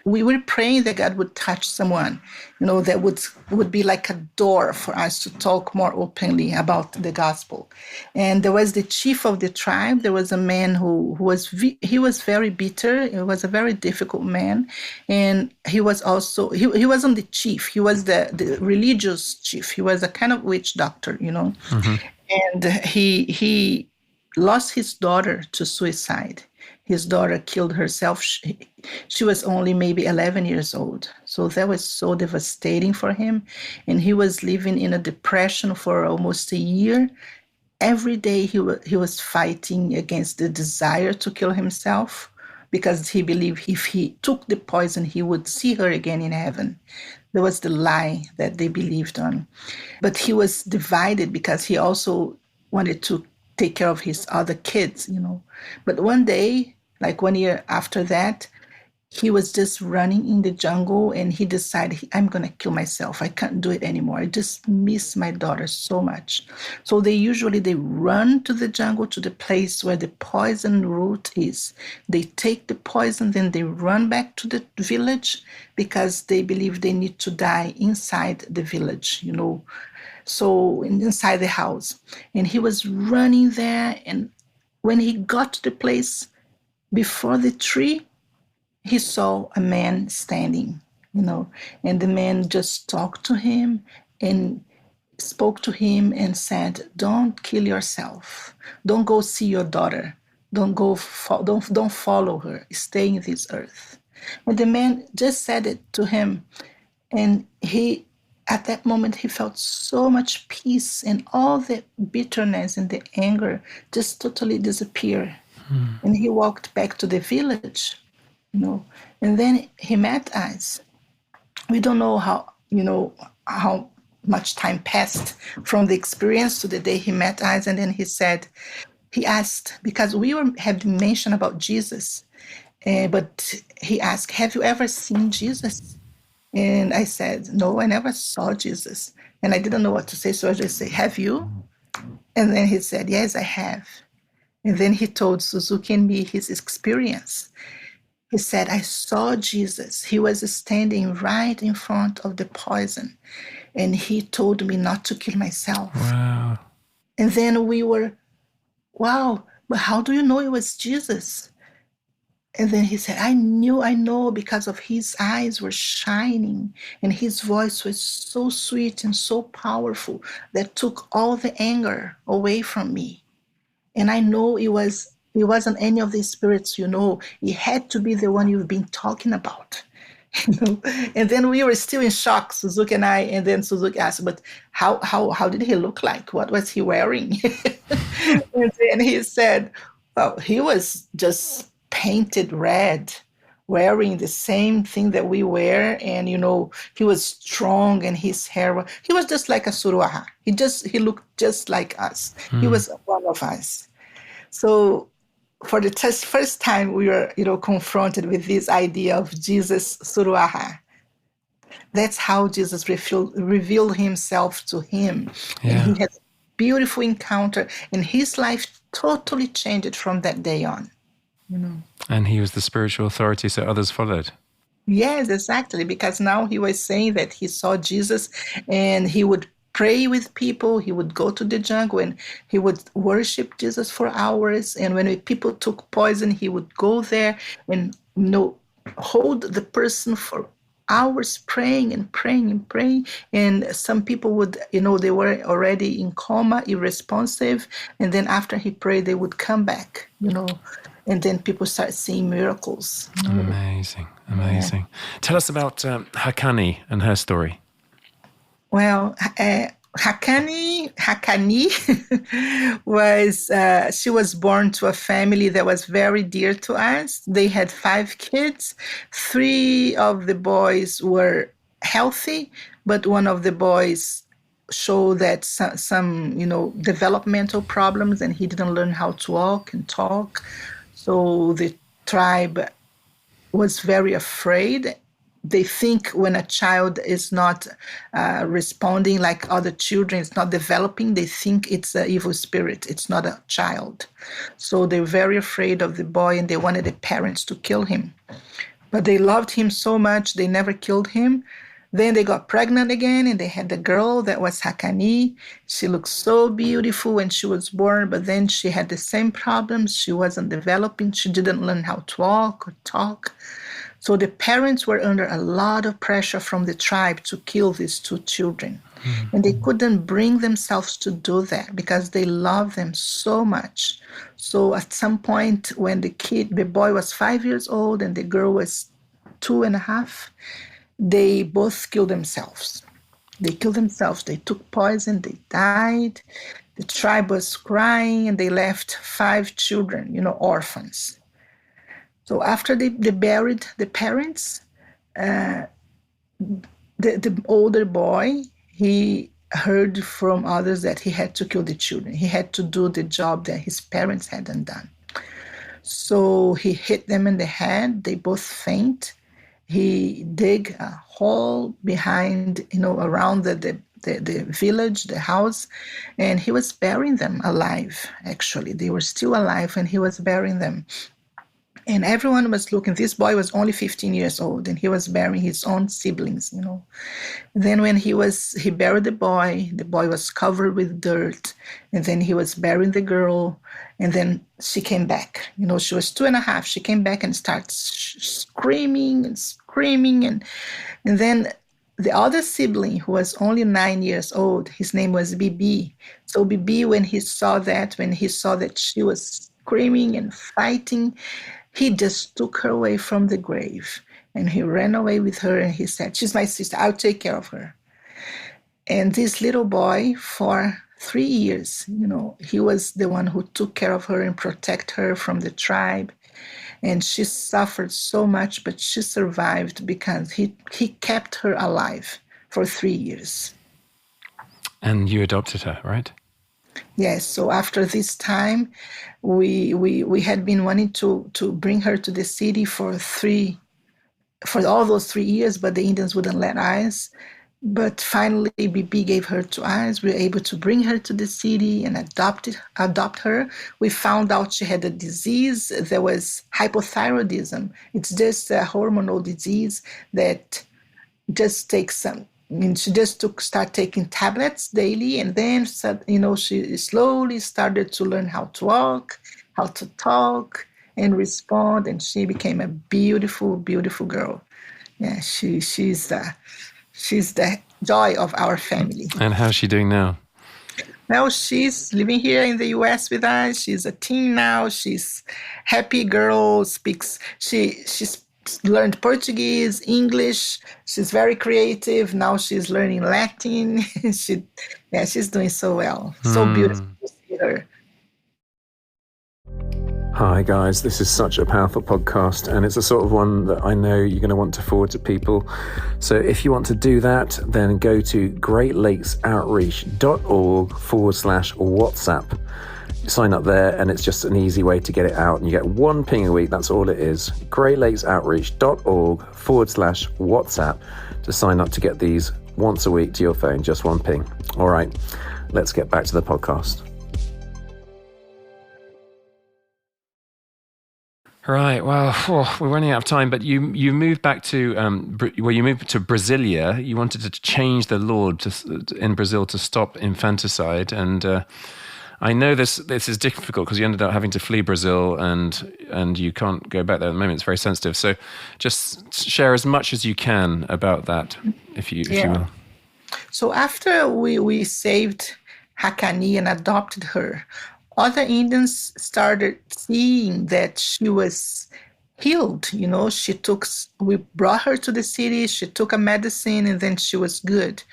We were praying that God would touch someone, that would be like a door for us to talk more openly about the gospel. And there was the chief of the tribe. There was a man who was very bitter. He was a very difficult man. And he was also, he wasn't the chief. He was the religious chief. He was a kind of witch doctor, Mm-hmm. And he lost his daughter to suicide. his daughter killed herself. She was only maybe 11 years old. So that was so devastating for him. And he was living in a depression for almost a year. Every day he was fighting against the desire to kill himself because he believed if he took the poison, he would see her again in heaven. That was the lie that they believed on. But he was divided because he also wanted to take care of his other kids, you know. But one day, like 1 year after that, he was just running in the jungle and he decided, I'm going to kill myself. I can't do it anymore. I just miss my daughter so much. So they run to the jungle, to the place where the poison root is. They take the poison, then they run back to the village because they believe they need to die inside the village, you know, so inside the house. And he was running there. And when he got to the place before the tree, he saw a man standing, you know, and the man just talked to him and spoke to him and said, don't kill yourself. Don't go see your daughter. Don't follow her. Stay in this earth. And the man just said it to him. And at that moment, he felt so much peace, and all the bitterness and the anger just totally disappeared. And he walked back to the village, you know, and then he met us. We don't know how much time passed from the experience to the day he met us. And then he asked, because had mentioned about Jesus, but he asked, have you ever seen Jesus? And I said, no, I never saw Jesus. And I didn't know what to say, so I just said, have you? And then he said, yes, I have. And then he told Suzuki and me his experience. He said, I saw Jesus. He was standing right in front of the poison. And he told me not to kill myself. Wow. And then we were, wow, but how do you know it was Jesus? And then he said, I know, because of his eyes were shining and his voice was so sweet and so powerful that took all the anger away from me. And I know it wasn't any of these spirits, you know. It had to be the one you've been talking about. You know? And then we were still in shock, Suzuki and I. And then Suzuki asked, but how did he look like? What was he wearing? And then he said, well, he was just painted red, wearing the same thing that we wear. And, you know, he was strong and his hair, he was just like a suruaha. He looked just like us. He was one of us. So for the first time, we were, you know, confronted with this idea of Jesus suruaha. That's how Jesus revealed himself to him. Yeah. And he had a beautiful encounter, and his life totally changed from that day on. You know. And he was the spiritual authority, so others followed. Yes, exactly. Because now he was saying that he saw Jesus and he would pray with people. He would go to the jungle and he would worship Jesus for hours. And when people took poison, he would go there and, you know, hold the person for hours praying and praying and praying. And some people would, you know, they were already in coma, irresponsive. And then after he prayed, they would come back, you know. And then people start seeing miracles. Amazing. Yeah. Tell us about Hakani and her story. Well, Hakani she was born to a family that was very dear to us. They had 5 kids. 3 of the boys were healthy, but one of the boys showed that some, you know, developmental problems, and he didn't learn how to walk and talk. So the tribe was very afraid. They think when a child is not responding like other children, it's not developing, they think it's an evil spirit. It's not a child. So they're very afraid of the boy, and they wanted the parents to kill him. But they loved him so much, they never killed him. Then they got pregnant again, and they had the girl that was Hakani. She looked so beautiful when she was born, but then she had the same problems. She wasn't developing. She didn't learn how to walk or talk. So the parents were under a lot of pressure from the tribe to kill these 2 children. And they couldn't bring themselves to do that because they love them so much. So at some point, when the boy was 5 years old and the girl was 2.5, they both killed themselves. They killed themselves. They took poison. They died. The tribe was crying, and they left 5 children, orphans. So after they buried the parents, the older boy, he heard from others that he had to kill the children. He had to do the job that his parents hadn't done. So he hit them in the head. They both faint. He dig a hole behind, around the village, the house, and he was burying them alive, actually. They were still alive, and he was burying them. And everyone was looking. This boy was only 15 years old, and he was burying his own siblings, Then when he buried the boy was covered with dirt, and then he was burying the girl, and then she came back. She was 2.5. She came back and started screaming and screaming, and then the other sibling, who was only 9 years old, his name was Bibi. So Bibi, when he saw that she was screaming and fighting, he just took her away from the grave, and he ran away with her, and he said, "She's my sister, I'll take care of her." And this little boy, for 3 years, he was the one who took care of her and protect her from the tribe. And she suffered so much, but she survived because he kept her alive for 3 years. And you adopted her, right? Yes. So after this time, we had been wanting to bring her to the city for all those 3 years, but the Indians wouldn't let us. But finally, Bibi gave her to us. We were able to bring her to the city and adopt her. We found out she had a disease. There was hypothyroidism. It's just a hormonal disease that just takes some. She just start taking tablets daily, and then she slowly started to learn how to walk, how to talk, and respond, and she became a beautiful, beautiful girl. Yeah, she's the joy of our family. And how's she doing now? Now she's living here in the U.S. with us. She's a teen now. She's happy girl. She's learned Portuguese, English. She's very creative. Now she's learning Latin. She's doing so well. So beautiful to see her. Hi guys, this is such a powerful podcast, and it's a sort of one that I know you're going to want to forward to people. So if you want to do that, then go to greatlakesoutreach.org/WhatsApp. Sign up there, and it's just an easy way to get it out, and you get 1 ping a week. That's all it is. greatlakesoutreach.org/WhatsApp to sign up to get these once a week to your phone, just 1 ping. All right, let's get back to the podcast. Right. Well, we're running out of time, but you moved back to you moved to Brasilia. You wanted to change the law in Brazil to stop infanticide, and I know this is difficult because you ended up having to flee Brazil, and you can't go back there at the moment. It's very sensitive. So, just share as much as you can about that, if you will. So after we saved Hakani and adopted her, other Indians started seeing that she was healed. We brought her to the city, she took a medicine, and then she was good.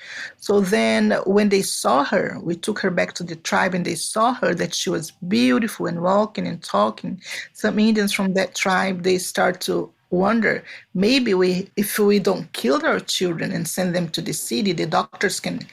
So then when they saw her, we took her back to the tribe, and they saw her that she was beautiful and walking and talking. Some Indians from that tribe, they start to wonder, maybe if we don't kill our children and send them to the city, the doctors can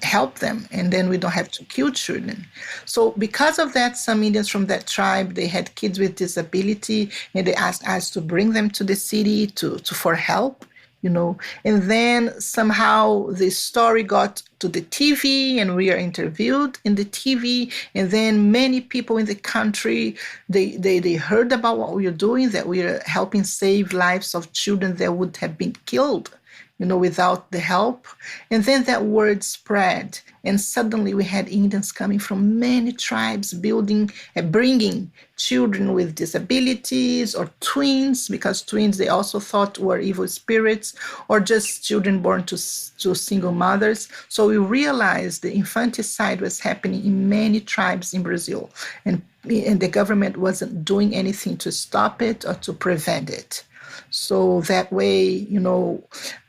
help them, and then we don't have to kill children. So because of that, some Indians from that tribe, they had kids with disability, and they asked us to bring them to the city for help, And then somehow the story got to the TV, and we are interviewed in the TV, and then many people in the country, they heard about what we are doing, that we are helping save lives of children that would have been killed without the help. And then that word spread. And suddenly we had Indians coming from many tribes building and bringing children with disabilities or twins, because twins they also thought were evil spirits, or just children born to single mothers. So we realized the infanticide was happening in many tribes in Brazil. And the government wasn't doing anything to stop it or to prevent it. So that way,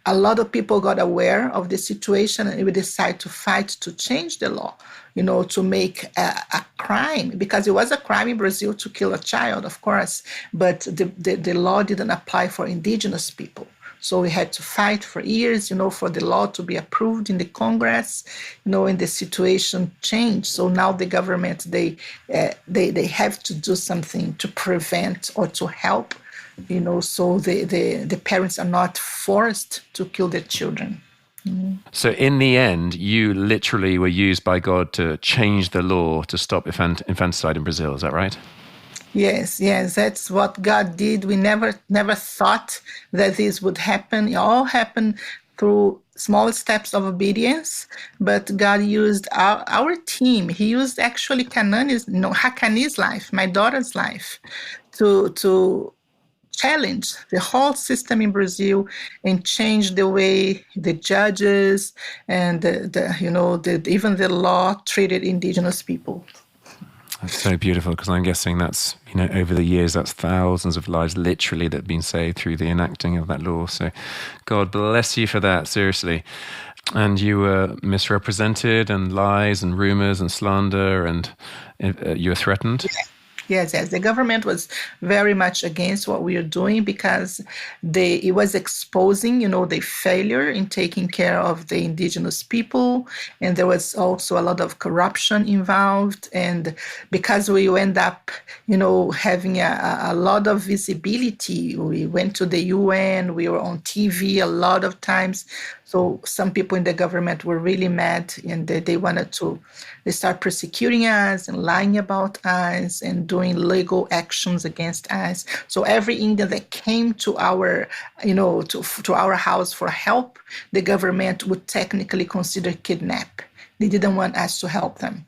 a lot of people got aware of the situation, and we decided to fight to change the law, to make a crime, because it was a crime in Brazil to kill a child, of course, but the law didn't apply for indigenous people. So we had to fight for years, for the law to be approved in the Congress, and the situation changed. So now the government, they have to do something to prevent or to help, so the parents are not forced to kill their children. So in the end, you literally were used by God to change the law to stop infanticide in Brazil. Is that right? Yes, that's what God did. We never thought that this would happen. It all happened through small steps of obedience, but God used our team. He used actually Hakani's life, my daughter's life, to challenge the whole system in Brazil and change the way the judges and even the law treated indigenous people. That's so beautiful, because I'm guessing that's, over the years, that's thousands of lives literally that have been saved through the enacting of that law. So God bless you for that, seriously. And you were misrepresented, and lies and rumors and slander, and you were threatened. Yes. The government was very much against what we are doing, because it was exposing, the failure in taking care of the indigenous people. And there was also a lot of corruption involved. And because we end up, having a lot of visibility, we went to the UN, we were on TV a lot of times. So some people in the government were really mad, and they start persecuting us and lying about us and doing legal actions against us. So every Indian that came to our, to our house for help, the government would technically consider kidnap. They didn't want us to help them,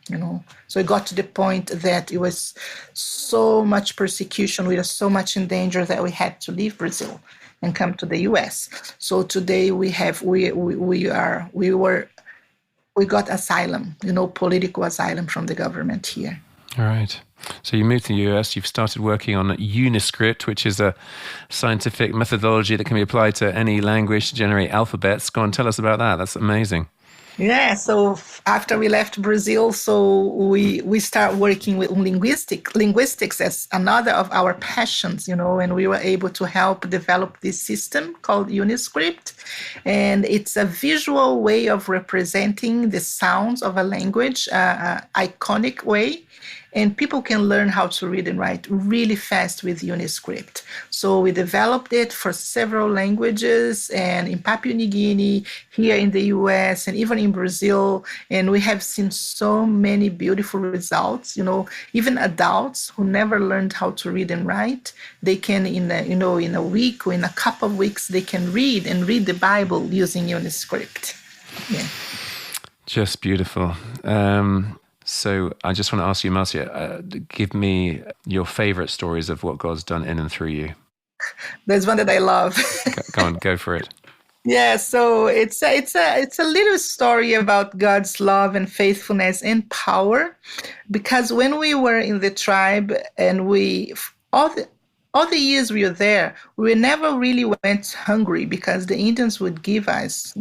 So it got to the point that it was so much persecution, we were so much in danger that we had to leave Brazil and come to the US. So today we got asylum, political asylum from the government here. All right. So you moved to the US, you've started working on Uniscript, which is a scientific methodology that can be applied to any language to generate alphabets. Go on, tell us about that. That's amazing. Yeah, so after we left Brazil, so we start working with linguistics as another of our passions, and we were able to help develop this system called Uniscript. And it's a visual way of representing the sounds of a language, iconic way. And people can learn how to read and write really fast with Uniscript. So we developed it for several languages, and in Papua New Guinea, here in the US, and even in Brazil. And we have seen so many beautiful results. Even adults who never learned how to read and write, they can, in a week or in a couple of weeks, they can read the Bible using Uniscript. Yeah. Just beautiful. So I just want to ask you, Marcia, give me your favorite stories of what God's done in and through you. There's one that I love. Go on, go for it. Yeah, so it's a little story about God's love and faithfulness and power, because when we were in the tribe and all the years we were there, we never really went hungry, because the Indians would give us,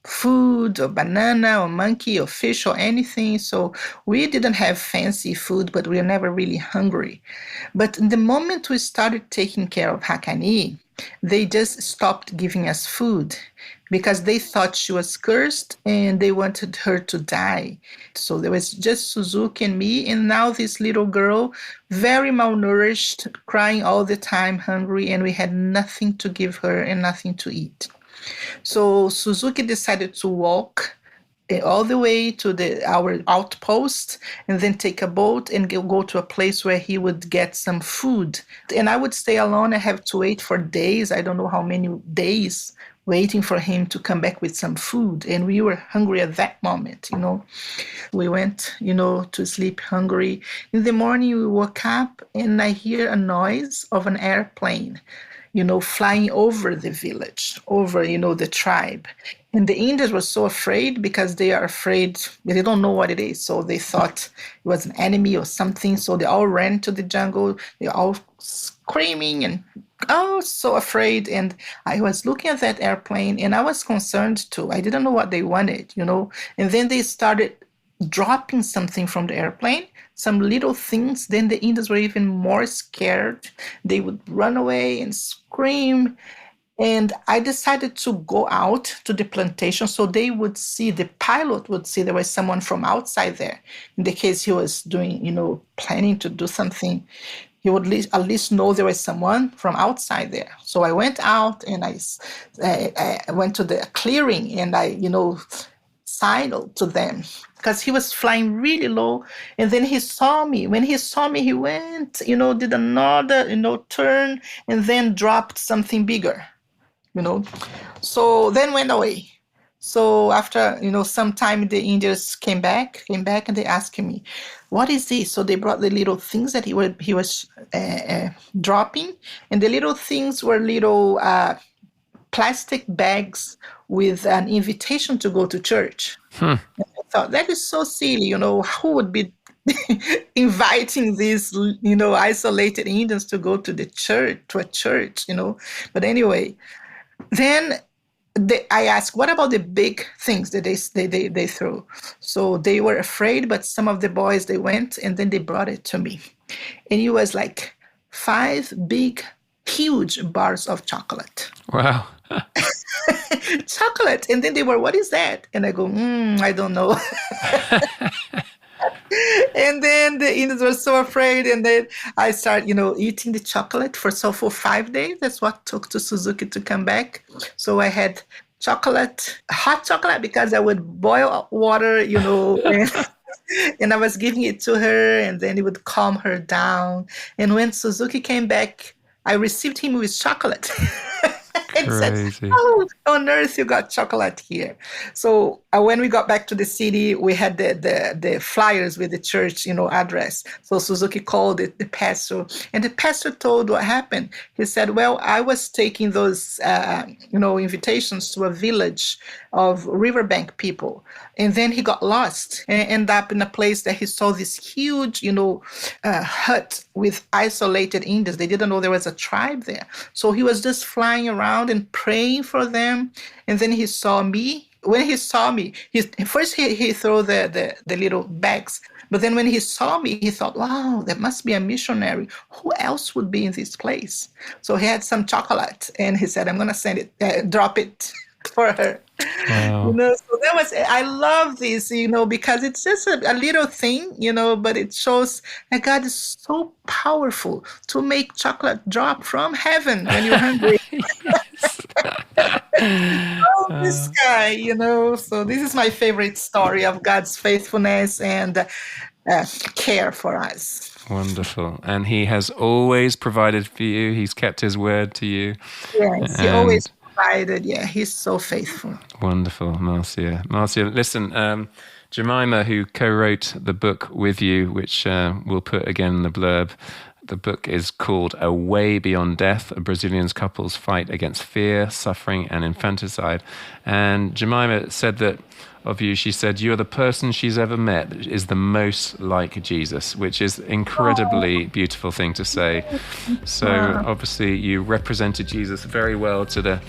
food or banana or monkey or fish or anything. So we didn't have fancy food, but we were never really hungry. But the moment we started taking care of Hakani, they just stopped giving us food, because they thought she was cursed and they wanted her to die. So there was just Suzuki and me, and now this little girl, very malnourished, crying all the time, hungry, and we had nothing to give her and nothing to eat. So Suzuki decided to walk all the way to our outpost, and then take a boat and go to a place where he would get some food. And I would stay alone. I have to wait for days. I don't know how many days waiting for him to come back with some food. And we were hungry at that moment, We went, to sleep hungry. In the morning, we woke up and I hear a noise of an airplane, flying over the village, over, the tribe. And the Indians were so afraid because they are afraid, they don't know what it is. So they thought it was an enemy or something. So they all ran to the jungle. They all screaming and so afraid. And I was looking at that airplane and I was concerned too. I didn't know what they wanted, And then they started dropping something from the airplane, some little things. Then the Indians were even more scared. They would run away and scream. And I decided to go out to the plantation so they would see, the pilot would see there was someone from outside there. In the case he was doing, planning to do something, he would at least know there was someone from outside there. So I went out and I went to the clearing and I, signaled to them because he was flying really low. And then he saw me. When he saw me, he went, did another, turn and then dropped something bigger. So then went away. So after, some time, the Indians came back and they asked me, what is this? So they brought the little things that he was dropping. And the little things were little plastic bags with an invitation to go to church. And I thought, that is so silly, who would be inviting these, isolated Indians to go to a church, But anyway, then I asked, what about the big things that they threw? So they were afraid, but some of the boys, they went and then they brought it to me. And it was like 5 big, huge bars of chocolate. Wow. Chocolate. And then they were, what is that? And I go, I don't know. And then the Indians were so afraid. And then I started, eating the chocolate for 5 days. That's what took to Suzuki to come back. So I had chocolate, hot chocolate, because I would boil water, and I was giving it to her, and then it would calm her down. And when Suzuki came back, I received him with chocolate. And said, "Oh, on earth you got chocolate here." So when we got back to the city, we had the flyers with the church, address. So Suzuki called the pastor, and the pastor told what happened. He said, "Well, I was taking those, invitations to a village of riverbank people, and then he got lost and ended up in a place that he saw this huge, hut with isolated Indians. They didn't know there was a tribe there. So he was just flying around and praying for them. And then he saw me. When he saw me, he threw the little bags. But then when he saw me, he thought, wow, there must be a missionary. Who else would be in this place? So he had some chocolate, and he said, I'm going to send it, drop it for her." Wow. So that was, I love this, because it's just a little thing, but it shows that God is so powerful to make chocolate drop from heaven when you're hungry. This guy, so this is my favorite story of God's faithfulness and care for us. Wonderful. And he has always provided for you. He's kept his word to you. Yes, he always provided. Yeah, he's so faithful. Wonderful, Marcia. Marcia, listen, Jemima, who co-wrote the book with you, which we'll put again in the blurb, the book is called A Way Beyond Death, A Brazilian Couple's Fight Against Fear, Suffering and Infanticide. And Jemima said that of you, she said, you're the person she's ever met that is the most like Jesus, which is incredibly beautiful thing to say. So obviously you represented Jesus very well to the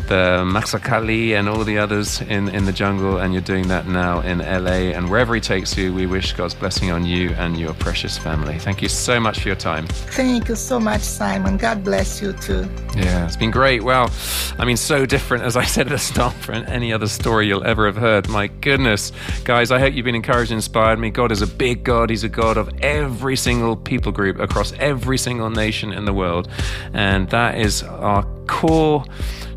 Maxakali and all the others in the jungle, and you're doing that now in LA, and wherever he takes you, we wish God's blessing on you and your precious family. Thank you so much for your time. Thank you so much, Simon. God bless you too. Yeah, it's been great. Well, I mean, so different, as I said at the start, from any other story you'll ever have heard. My goodness. Guys, I hope you've been encouraged and inspired. I mean, God is a big God. He's a God of every single people group across every single nation in the world. And that is our core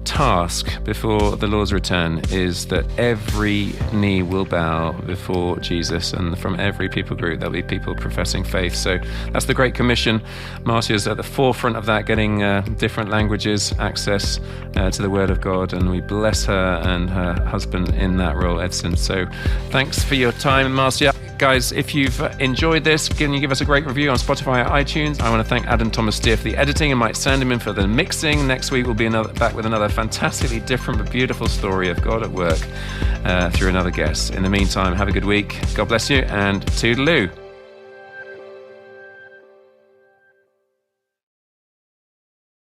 task before the Lord's return is that every knee will bow before Jesus, and from every people group there'll be people professing faith. So that's the Great Commission. Marcia's at the forefront of that, getting different languages, access to the Word of God, and we bless her and her husband in that role, Edson. So thanks for your time, Marcia. Guys, if you've enjoyed this, can you give us a great review on Spotify or iTunes? I want to thank Adam Thomas Steer for the editing and Mike Sandeman for the mixing. Next week we'll be back with another fantastically different but beautiful story of God at work through another guest. In the meantime, have a good week. God bless you, and toodaloo.